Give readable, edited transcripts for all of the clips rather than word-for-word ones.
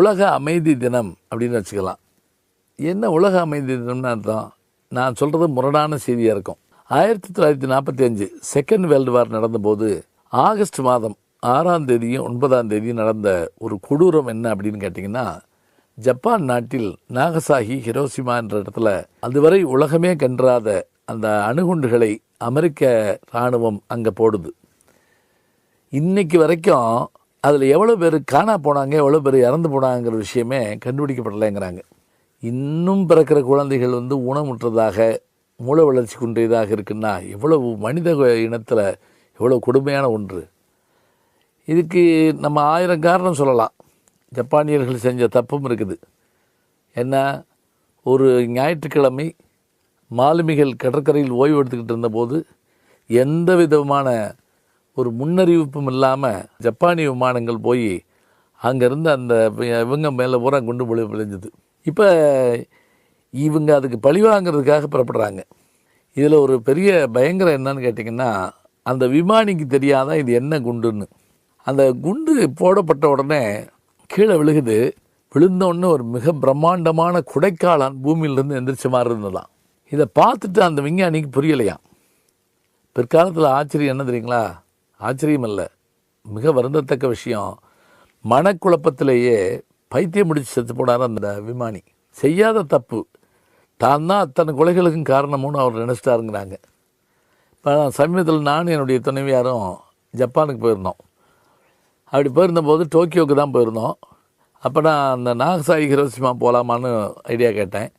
உலக அமைதி தினம் அப்படின்னு வச்சுக்கலாம். என்ன உலக அமைதி தினம்னு அர்த்தம்? நான் சொல்கிறது முரடான செய்தியாக இருக்கும். 1945 செகண்ட் வேர்ல்டு வார் நடந்தபோது ஆகஸ்ட் மாதம் 6ஆம் தேதியும் 9ஆம் தேதியும் நடந்த ஒரு கொடூரம் என்ன அப்படின்னு கேட்டிங்கன்னா, ஜப்பான் நாட்டில் நாகசாகி ஹிரோஷிமா என்ற இடத்துல அதுவரை உலகமே கன்றாத அந்த அணுகுண்டுகளை அமெரிக்க இராணுவம் அங்கே போடுது. இன்னைக்கு வரைக்கும் அதில் எவ்வளோ பேர் காணா போனாங்க, எவ்வளோ பேர் இறந்து போனாங்கிற விஷயமே கண்டுபிடிக்கப்படலைங்கிறாங்க. இன்னும் பிறக்கிற குழந்தைகள் ஊனமுற்றதாக மூளை வளர்ச்சி குன்றியதாக இருக்குன்னா எவ்வளவு மனித இனத்தில் எவ்வளோ கொடுமையான ஒன்று. இதுக்கு நம்ம 1000 காரணம் சொல்லலாம். ஜப்பானியர்கள் செஞ்ச தப்பும் இருக்குது. என்ன, ஒரு ஞாயிற்றுக்கிழமை மாலுமிகள் கடற்கரையில் ஓய்வு எடுத்துக்கிட்டு இருந்தபோது எந்த விதமான ஒரு முன்னறிவிப்பும் இல்லாமல் ஜப்பானிய விமானங்கள் போய் அங்கேருந்து அந்த இவங்க மேலே பூரா குண்டு விளைஞ்சது. இப்போ இவங்க அதுக்கு பழிவாங்கிறதுக்காக புறப்படுறாங்க. இதில் ஒரு பெரிய பயங்கரம் என்னன்னு கேட்டிங்கன்னா, அந்த விமானிக்கு தெரியாதான் இது என்ன குண்டுன்னு. அந்த குண்டு போடப்பட்ட உடனே கீழே விழுகுது. விழுந்த உடனே ஒரு மிக பிரம்மாண்டமான குடைக்காளான் பூமியிலிருந்து எந்திரிச்ச மாதிரி இருந்ததாம். இதை பார்த்துட்டு அந்த விஞ்ஞானிக்கு புரியலையாம். பிற்காலத்தில் ஆச்சரியம் என்ன தெரியுங்களா? ஆச்சரியம் இல்லை, மிக வருந்தத்தக்க விஷயம். மனக்குழப்பத்திலேயே பைத்தியம் முடிச்சு செத்து போனார் அந்த விமானி. செய்யாத தப்பு, தான் தான் அத்தனை கொலைகளுக்கும் காரணமுன்னு அவர் நினச்சிட்டாருங்கிறாங்க. இப்போ சமீபத்தில் நானும் என்னுடைய துணைவியாரும் ஜப்பானுக்கு போயிருந்தோம். அப்படி போயிருந்தபோது டோக்கியோவுக்கு தான் போயிருந்தோம். அப்போ நான் அந்த நாகசாகி ஹிரோஷிமா போகலாமான்னு ஐடியா கேட்டேன்.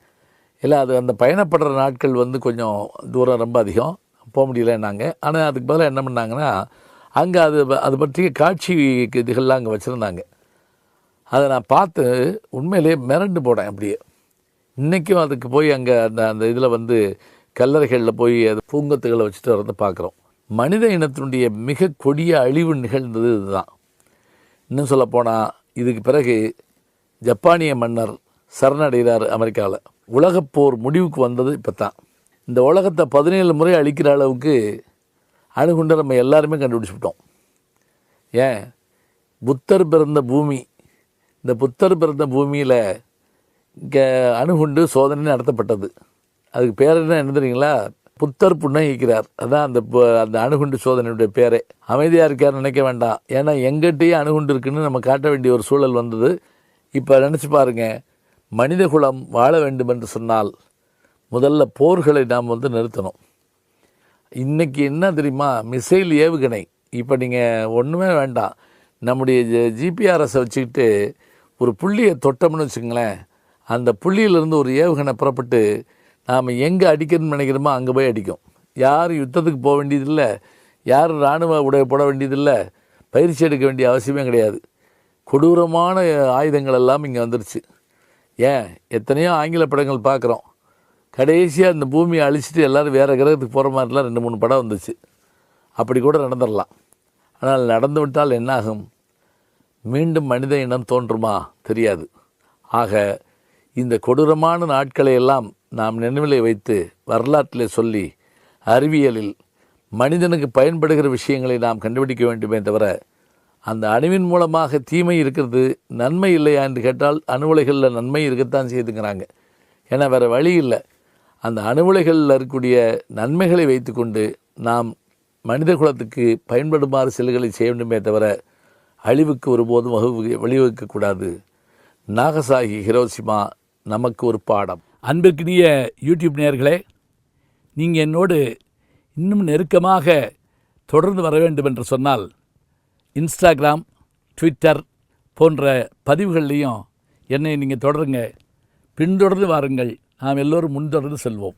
இல்லை, அது அந்த பயணப்படுற நாட்கள் கொஞ்சம் தூரம் ரொம்ப அதிகம், போக முடியலன்னாங்க. ஆனால் அதுக்கு பதிலாக என்ன பண்ணாங்கன்னா, அங்கே அது பற்றிய காட்சி இதுகள்லாம் அங்கே வச்சுருந்தாங்க. அதை நான் பார்த்து உண்மையிலே மிரண்டு போனேன். அப்படியே இன்றைக்கும் அதுக்கு போய் அங்கே அந்த இதில் கல்லறைகளில் போய் அது பூங்கத்துகளை வச்சுட்டு வரதை பார்க்குறோம். மனித இனத்தினுடைய மிக கொடிய அழிவு நிகழ்ந்தது இதுதான். இன்னும் சொல்லப்போனால் இதுக்கு பிறகு ஜப்பானிய மன்னர் சரணடைகிறார் அமெரிக்காவில். உலகப்போர் முடிவுக்கு வந்தது இப்போ தான். இந்த உலகத்தை 17 முறை அழிக்கிற அளவுக்கு அணுகுண்டை நம்ம எல்லாருமே கண்டுபிடிச்சிவிட்டோம். ஏன், புத்தர் பிறந்த பூமி, இந்த புத்தர் பிறந்த பூமியில் இங்கே அணுகுண்டு சோதனை நடத்தப்பட்டது. அதுக்கு பேர் என்ன தெரியுங்களா? புத்தர் புன்னகிக்கிறார். அதான் அந்த அணுகுண்டு சோதனையுடைய பேரே. அமைதியாக இருக்கார் நினைக்க வேண்டாம். ஏன்னா எங்கிட்டயே அணுகுண்டு இருக்குன்னு நம்ம காட்ட வேண்டிய ஒரு சூழல் வந்தது. இப்போ நினச்சி பாருங்கள், மனித குலம் வாழ வேண்டும் என்று சொன்னால் முதல்ல போர்களை நாம் நிறுத்தணும். இன்றைக்கி என்ன தெரியுமா, மிசைல் ஏவுகணை. இப்போ நீங்கள் ஒன்றுமே வேண்டாம், நம்முடைய ஜிபிஆர்எஸை வச்சுக்கிட்டு ஒரு புள்ளியை தொட்டோம்னு வச்சுங்களேன், அந்த புள்ளியிலேருந்து ஒரு ஏவுகணை புறப்பட்டு நாம் எங்கே அடிக்கணும்னு நினைக்கிறோமோ அங்கே போய் அடிக்கும். யாரும் யுத்தத்துக்கு போக வேண்டியதில்லை, யாரும் இராணுவ உடைய போட வேண்டியதில்லை, பயிற்சி எடுக்க வேண்டிய அவசியமே கிடையாது. கொடூரமான ஆயுதங்கள் எல்லாம் இங்கே வந்துருச்சு. ஏன், எத்தனையோ ஆங்கில படங்கள் பார்க்குறோம். கடைசியாக இந்த பூமியை அழிச்சிட்டு எல்லோரும் வேறு கிரகத்துக்கு போகிற மாதிரிலாம் 2-3 படம் வந்துச்சு. அப்படி கூட நடந்துடலாம். ஆனால் நடந்து விட்டால் என்னாகும்? மீண்டும் மனித இனம் தோன்றுமா? தெரியாது. ஆக இந்த கொடூரமான நாட்களை எல்லாம் நாம் நினைவிலே வைத்து வரலாற்றிலே சொல்லி அறிவியலில் மனிதனுக்கு பயன்படுகிற விஷயங்களை நாம் கண்டுபிடிக்க வேண்டுமே தவிர, அந்த அணுவின் மூலமாக தீமை இருக்கிறது, நன்மை இல்லையா என்று கேட்டால் அணு உலைகளில் நன்மை இருக்கத்தான் செய்துங்கிறாங்க. ஏன்னா வேறு வழி இல்லை. அந்த அணு உலைகளில் இருக்கக்கூடிய நன்மைகளை வைத்து கொண்டு நாம் மனித குலத்துக்கு பயன்படுமாறு செயல்களை செய்ய வேண்டுமே தவிர அழிவுக்கு ஒருபோதும் வழிவகுக்கக்கூடாது. நாகசாகி ஹிரோஷிமா நமக்கு ஒரு பாடம். அன்பிற்கினிய யூடியூப் நேயர்களே, நீங்கள் என்னோடு இன்னும் நெருக்கமாக தொடர்ந்து வர வேண்டும் என்று சொன்னால் இன்ஸ்டாகிராம், ட்விட்டர் போன்ற பதிவுகள்லையும் என்னை நீங்கள் தொடருங்க. பின்தொடர்ந்து வாருங்கள். நாம் எல்லோரும் முன்தொடர்ந்து செல்வோம்.